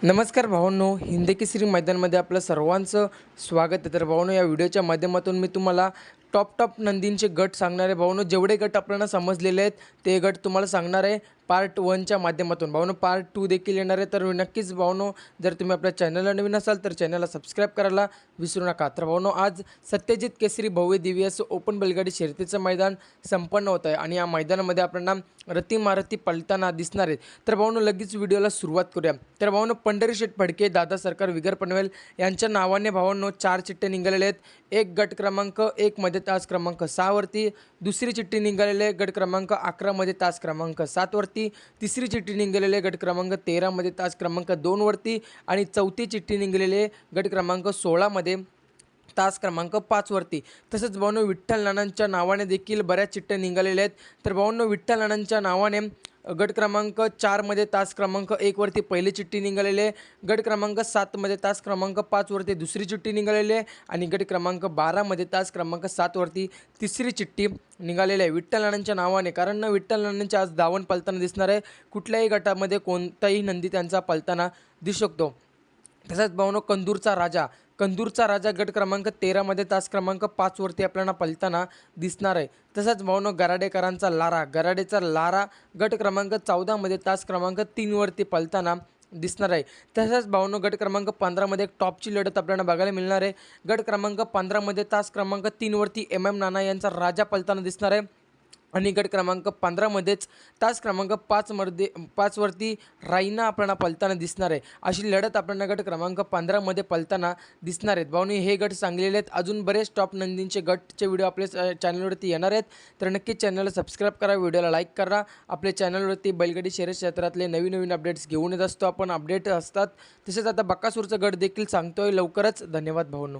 नमस्कार भावांनो, हिंद केसरी मैदानमध्ये आपलं सर्वांचं स्वागत आहे. तर भावांनो, या व्हिडिओच्या माध्यमातून मी तुम्हाला टॉप नंदींचे गट सांगणार आहे. भावांनो, जेवढे गट आपल्याला समजलेले आहेत ते गट तुम्हाला सांगणार आहे पार्ट 1च्या माध्यमातून. भावांनो, पार्ट 2 देखील येणार आहे. तर नक्कीच भावांनो, जर तुम्ही आपल्या चॅनलला नवीन असाल तर चॅनलला सबस्क्राईब करायला विसरू नका. तर भावांनो, आज सत्यजित केसरी भव्य दिव्य असं ओपन बैलगाडी शर्यतीचं मैदान संपन्न होत आहे आणि या मैदानामध्ये आपल्याला रती मारती पलताना दिसणार आहेत. तर भावांनो, लगेच व्हिडिओला सुरुवात करूया. तर भावांनो, पंढरी शेठ फडके, दादा सरकार, विगर पनवेल यांच्या नावाने भावांनो 4 चिठ्ठे निघालेले आहेत. एक गट क्रमांक 1 मध्ये तास क्रमांक 6 वरती, दुसरी चिठ्ठी निघालेली आहे गट क्रमांक 11 मध्ये तास क्रमांक 7 वरती, तिसरी चिठ्ठी निघालेली आहे गट क्रमांक 13 मध्ये तास क्रमांक 2 वरती आणि चौथी चिठ्ठी निघालेली आहे गट क्रमांक 16 मध्ये तास क्रमांक 5 वरती. तसंच भावांनो, विठ्ठल नानांच्या नावाने देखील बऱ्याच चिठ्ठ्या निघालेल्या आहेत. तर भावांनो, विठ्ठल नानांच्या नावाने गट क्रमांक 4 मध्ये तास क्रमांक 1 वरती पहिली चिठ्ठी निघालेली आहे. गट क्रमांक 7 मध्ये तास क्रमांक 5 वरती दुसरी चिठ्ठी निघालेली आहे आणि गट क्रमांक 12 मध्ये तास क्रमांक 7 वरती तिसरी चिठ्ठी निघालेली आहे विठ्ठल नानांच्या नावाने. कारण विठ्ठल नानांचे आज धावण पलताना दिसणार आहे. कुठल्याही गटामध्ये कोणताही नंदी त्यांचा पलताना दिसू शकतो. तसंच भावांनो, कंदूरचा राजा गट क्रमांक 13 मध्ये तास क्रमांक 5 वरती आपल्याला पलताना दिसणार आहे. तसंच भावांनो, गराडेकरांचा लारा गट क्रमांक 14 मध्ये तास क्रमांक 3 वरती पलताना दिसणार आहे. तसंच भावांनो, गट क्रमांक 15 मध्ये एक टॉपची लढत आपल्याला बघायला मिळणार आहे. गट क्रमांक 15 मध्ये तास क्रमांक 3 वरती MM नाना यांचा राजा पलताना दिसणार आहे आणि गट क्रमांक 15 मध्येच तास क्रमांक 5 वरती रायना आपल्याला पलताना दिसणार आहे. अशी लढत आपल्याला गट क्रमांक 15 मध्ये पलताना दिसणार आहेत. भावांनो, हे गट चांगलेले आहेत. अजून बरेच टॉप नंदींचे गटचे व्हिडिओ आपल्या चॅनलवरती येणार आहेत. तर नक्कीच चॅनलला सबस्क्राईब करा, व्हिडिओला लाईक करा. आपल्या चॅनलवरती बैलगाडी शर्यत क्षेत्रातले नवीन अपडेट्स घेऊन येत असतो आपण. अपडेट असतात. तसेच आता बकासूरचा गट देखील सांगतोय लवकरच. धन्यवाद भावांनो.